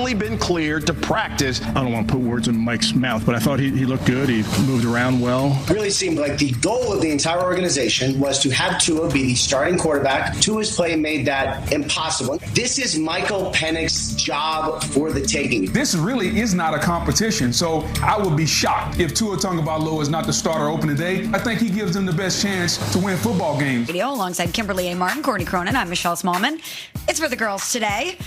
finally been cleared to practice. I don't want to put words in Mike's mouth, but I thought he looked good. He moved around well. Really seemed like the goal of the entire organization was to have Tua be the starting quarterback. Tua's play made that impossible. This is Michael Penix's job for the taking. This really is not a competition, so I would be shocked if Tua Tagovailoa is not the starter opening day. I think he gives them the best chance to win football games. Radio alongside Kimberly A. Martin, Courtney Cronin. I'm Michelle Smallman. It's for the girls today.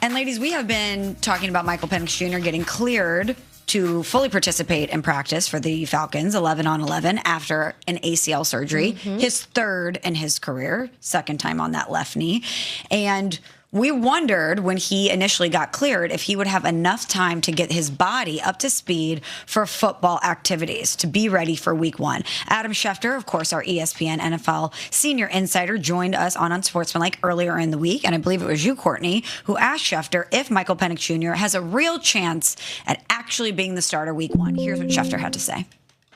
And ladies, we have been talking about Michael Penix Jr. getting cleared to fully participate in practice for the Falcons 11 on 11 after an ACL surgery, his third in his career, second time on that left knee. And we wondered when he initially got cleared if he would have enough time to get his body up to speed for football activities to be ready for week 1. Adam Schefter, of course, our ESPN NFL senior insider, joined us on Unsportsmanlike earlier in the week. And I believe it was you, Courtney, who asked Schefter if Michael Penix Jr. has a real chance at actually being the starter week 1. Here's what Schefter had to say.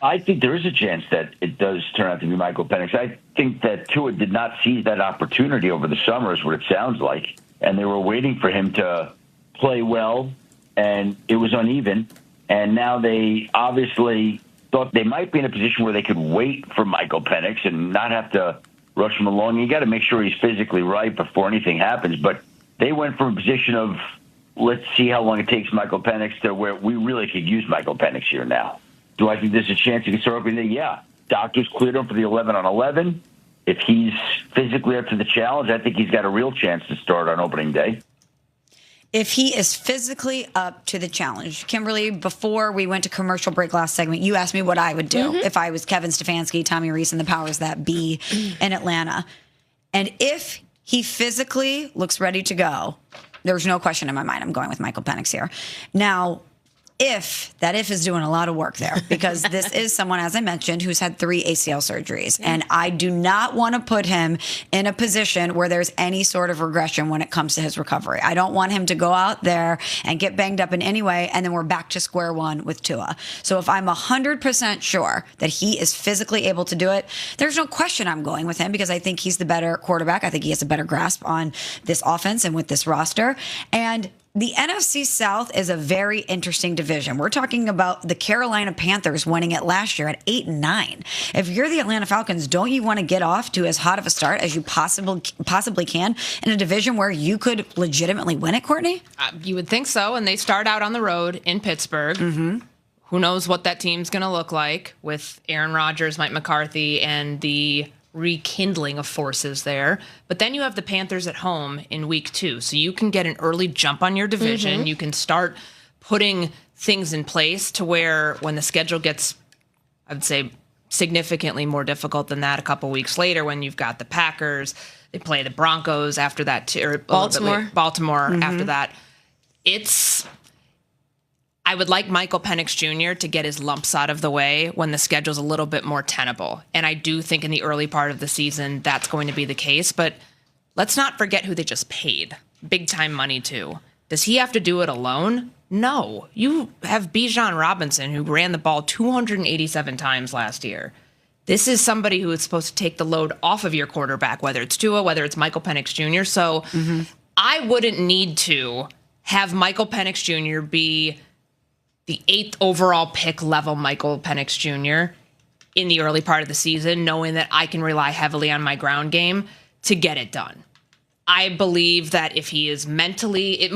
I think there is a chance that it does turn out to be Michael Penix. I think that Tua did not seize that opportunity over the summer is what it sounds like. And they were waiting for him to play well, and it was uneven. And now they obviously thought they might be in a position where they could wait for Michael Penix and not have to rush him along. You got to make sure he's physically right before anything happens. But they went from a position of, let's see how long it takes Michael Penix to where we really could use Michael Penix here now. Do I think there's a chance he can start opening day? Yeah. Doctors cleared him for the 11 on 11. If he's physically up to the challenge, I think he's got a real chance to start on opening day. If he is physically up to the challenge. Kimberly, before we went to commercial break last segment, you asked me what I would do if I was Kevin Stefanski, Tommy Rees, and the powers that be in Atlanta. And if he physically looks ready to go, there's no question in my mind I'm going with Michael Penix here. Now, if is doing a lot of work there, because this is someone, as I mentioned, who's had 3 ACL surgeries. And I do not want to put him in a position where there's any sort of regression when it comes to his recovery. I don't want him to go out there and get banged up in any way, and then we're back to square one with Tua. So if I'm 100% sure that he is physically able to do it, there's no question I'm going with him, because I think he's the better quarterback. I think he has a better grasp on this offense and with this roster. And the NFC South is a very interesting division. We're talking about the Carolina Panthers winning it last year at 8-9. If you're the Atlanta Falcons, don't you want to get off to as hot of a start as you possibly can in a division where you could legitimately win it, Courtney? You would think so, and they start out on the road in Pittsburgh. Who knows what that team's going to look like with Aaron Rodgers, Mike McCarthy, and the rekindling of forces there. But then you have the Panthers at home in week 2. So you can get an early jump on your division. You can start putting things in place to where when the schedule gets, I would say, significantly more difficult than that a couple weeks later, when you've got the Packers, they play the Broncos after that, or Baltimore after that. I would like Michael Penix Jr. to get his lumps out of the way when the schedule's a little bit more tenable. And I do think in the early part of the season that's going to be the case. But let's not forget who they just paid big time money to. Does he have to do it alone? No. You have Bijan Robinson, who ran the ball 287 times last year. This is somebody who is supposed to take the load off of your quarterback, whether it's Tua, whether it's Michael Penix Jr. So I wouldn't need to have Michael Penix Jr. be the 8th overall pick level Michael Penix Jr. in the early part of the season, knowing that I can rely heavily on my ground game to get it done. I believe that if he is mentally,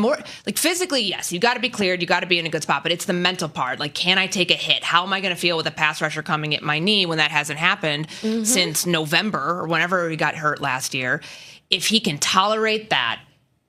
physically, yes, you got to be cleared, you got to be in a good spot, but it's the mental part. Like, can I take a hit? How am I going to feel with a pass rusher coming at my knee when that hasn't happened since November or whenever he got hurt last year? If he can tolerate that,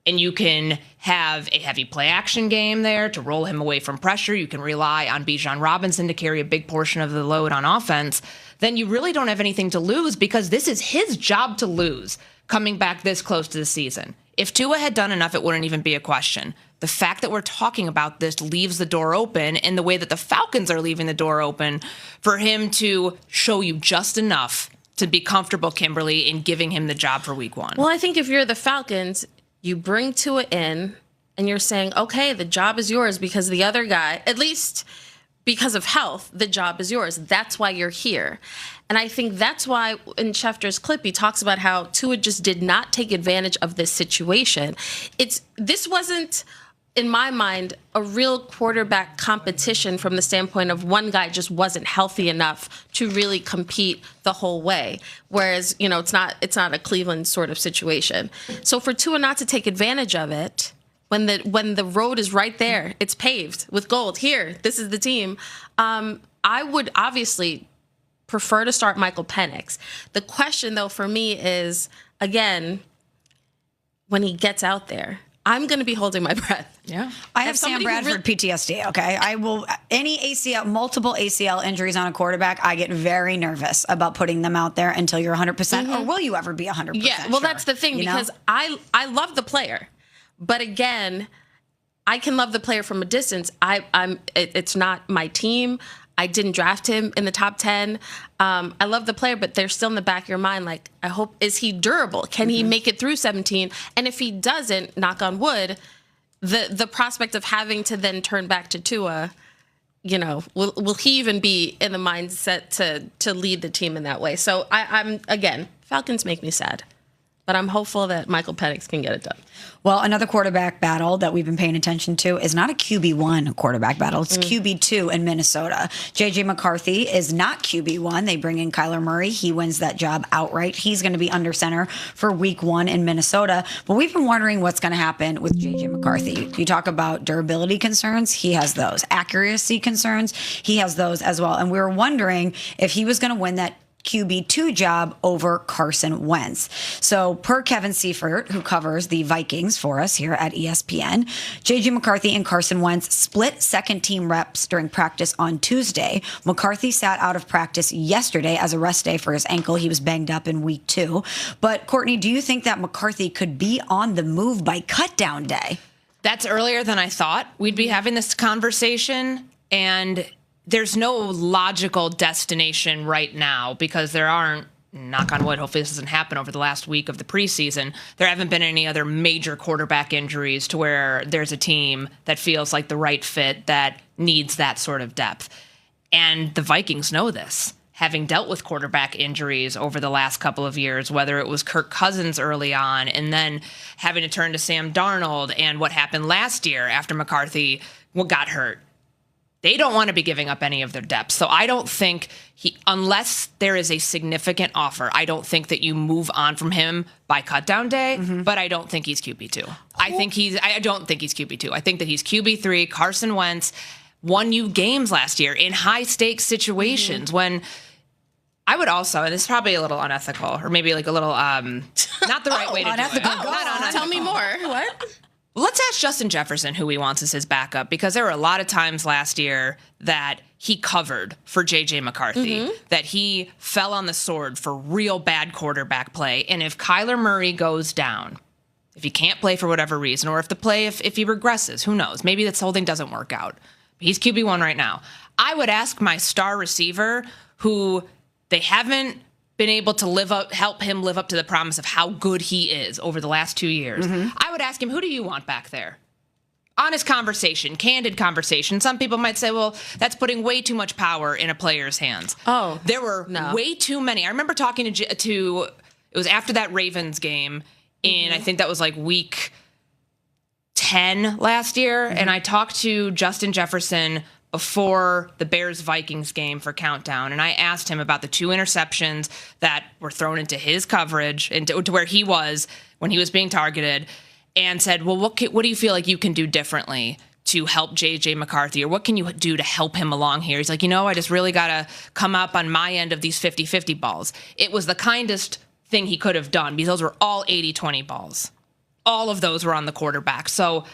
and you can have a heavy play action game there to roll him away from pressure, you can rely on Bijan Robinson to carry a big portion of the load on offense, then you really don't have anything to lose, because this is his job to lose coming back this close to the season. If Tua had done enough, it wouldn't even be a question. The fact that we're talking about this leaves the door open in the way that the Falcons are leaving the door open for him to show you just enough to be comfortable, Kimberly, in giving him the job for week 1. Well, I think if you're the Falcons, you bring Tua in and you're saying, okay, the job is yours, because the other guy, at least because of health, the job is yours. That's why you're here. And I think that's why in Schefter's clip, he talks about how Tua just did not take advantage of this situation. This wasn't in my mind, a real quarterback competition from the standpoint of one guy just wasn't healthy enough to really compete the whole way. Whereas, it's not a Cleveland sort of situation. So for Tua not to take advantage of it, when the road is right there, it's paved with gold. Here, this is the team. I would obviously prefer to start Michael Penix. The question, though, for me is, again, when he gets out there, I'm going to be holding my breath. Yeah. I have Sam Bradford PTSD, okay? I will, multiple ACL injuries on a quarterback, I get very nervous about putting them out there until you're 100%, or will you ever be 100%? Yeah, well, that's the thing, because I love the player. But again, I can love the player from a distance. It's not my team. I didn't draft him in the top 10. I love the player, but they're still in the back of your mind. Like, I hope, is he durable? Can he make it through 17? And if he doesn't, knock on wood, the prospect of having to then turn back to Tua, will he even be in the mindset to lead the team in that way? So I'm again, Falcons make me sad, but I'm hopeful that Michael Penix can get it done. Well, another quarterback battle that we've been paying attention to is not a QB1 quarterback battle. It's QB2 in Minnesota. J.J. McCarthy is not QB1. They bring in Kyler Murray. He wins that job outright. He's going to be under center for week 1 in Minnesota. But we've been wondering what's going to happen with J.J. McCarthy. You talk about durability concerns. He has those. Accuracy concerns. He has those as well. And we were wondering if he was going to win that QB2 job over Carson Wentz. So per Kevin Seifert, who covers the Vikings for us here at ESPN, J.J. McCarthy and Carson Wentz split second team reps during practice on Tuesday. McCarthy sat out of practice yesterday as a rest day for his ankle. He was banged up in week 2. But Courtney, do you think that McCarthy could be on the move by cutdown day? That's earlier than I thought we'd be having this conversation. And there's no logical destination right now because there aren't, knock on wood, hopefully this doesn't happen over the last week of the preseason, there haven't been any other major quarterback injuries to where there's a team that feels like the right fit that needs that sort of depth. And the Vikings know this, having dealt with quarterback injuries over the last couple of years, whether it was Kirk Cousins early on and then having to turn to Sam Darnold and what happened last year after McCarthy got hurt. They don't want to be giving up any of their depth. So I don't think unless there is a significant offer, I don't think that you move on from him by cutdown day, but I don't think he's QB2. I don't think he's QB2. I think that he's QB3. Carson Wentz won you games last year in high stakes situations when I would also, and this is probably a little unethical or maybe like a little, not the right way to unethical. do it. Not unethical. Tell me more. What? Let's ask Justin Jefferson who he wants as his backup, because there were a lot of times last year that he covered for J.J. McCarthy, that he fell on the sword for real bad quarterback play. And if Kyler Murray goes down, if he can't play for whatever reason, or if he regresses, who knows? Maybe this whole thing doesn't work out. He's QB1 right now. I would ask my star receiver, who they haven't been able to help him live up to the promise of how good he is over the last 2 years. I would ask him, who do you want back there? Honest conversation, candid conversation. Some people might say, well, that's putting way too much power in a player's hands. Oh, there were way too many. I remember talking to it was after that Ravens game, and I think that was like week 10 last year, and I talked to Justin Jefferson before the Bears-Vikings game for Countdown, and I asked him about the 2 interceptions that were thrown into his coverage, to where he was when he was being targeted, and said, well, what do you feel like you can do differently to help J.J. McCarthy, or what can you do to help him along here? He's like, I just really got to come up on my end of these 50-50 balls. It was the kindest thing he could have done, because those were all 80-20 balls. All of those were on the quarterback. So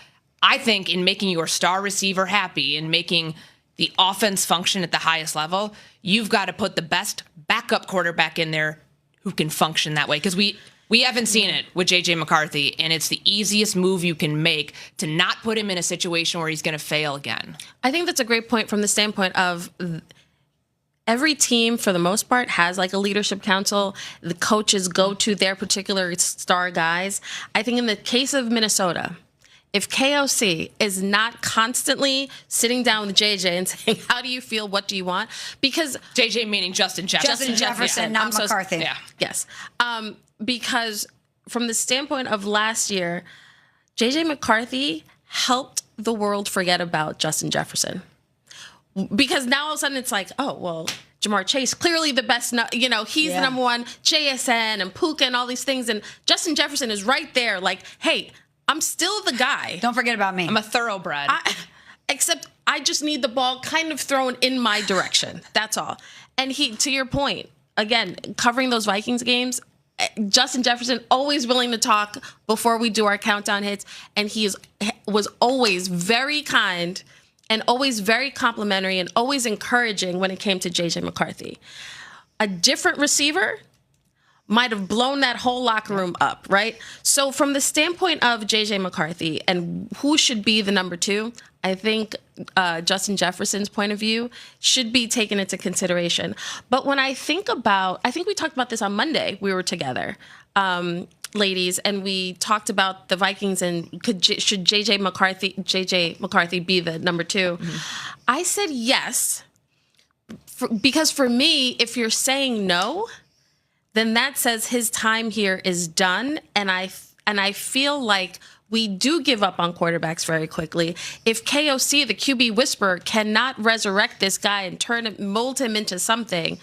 I think in making your star receiver happy and making the offense function at the highest level, you've got to put the best backup quarterback in there who can function that way. Because we haven't seen it with J.J. McCarthy, and it's the easiest move you can make to not put him in a situation where he's going to fail again. I think that's a great point from the standpoint of every team, for the most part, has like a leadership council. The coaches go to their particular star guys. I think in the case of Minnesota, if KOC is not constantly sitting down with JJ and saying, how do you feel? What do you want? Because JJ meaning Justin Jefferson. Justin Jefferson, not McCarthy. Yeah. Yes. Because from the standpoint of last year, JJ McCarthy helped the world forget about Justin Jefferson. Because now all of a sudden it's like, oh, well, Jamar Chase, clearly the best, he's the number one, JSN and Puka and all these things. And Justin Jefferson is right there like, hey, I'm still the guy. Don't forget about me. I'm a thoroughbred. Except I just need the ball kind of thrown in my direction. That's all. And to your point, again, covering those Vikings games, Justin Jefferson always willing to talk before we do our countdown hits. And was always very kind and always very complimentary and always encouraging when it came to J.J. McCarthy. A different receiver might have blown that whole locker room up, right? So from the standpoint of J.J. McCarthy and who should be the number 2, I think Justin Jefferson's point of view should be taken into consideration. But when I think we talked about this on Monday, we were together, ladies, and we talked about the Vikings and should JJ McCarthy be the number 2? Mm-hmm. I said yes, because for me, if you're saying no, then that says his time here is done, and I feel like we do give up on quarterbacks very quickly. If KOC, the QB whisperer, cannot resurrect this guy and mold him into something,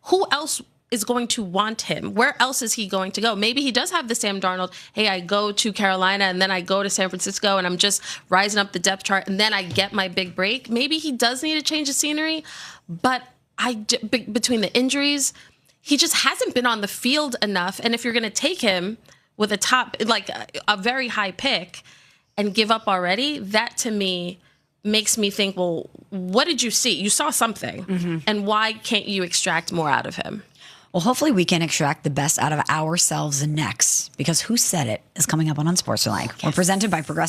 who else is going to want him? Where else is he going to go? Maybe he does have the Sam Darnold, hey, I go to Carolina and then I go to San Francisco and I'm just rising up the depth chart and then I get my big break. Maybe he does need to change the scenery, but between the injuries, he just hasn't been on the field enough. And if you're going to take him with a very high pick and give up already, that to me makes me think, well, what did you see? You saw something. Mm-hmm. And why can't you extract more out of him? Well, hopefully we can extract the best out of ourselves next, because Who Said It is coming up on Unsportsmanlike. Yes. We're presented by Progressive.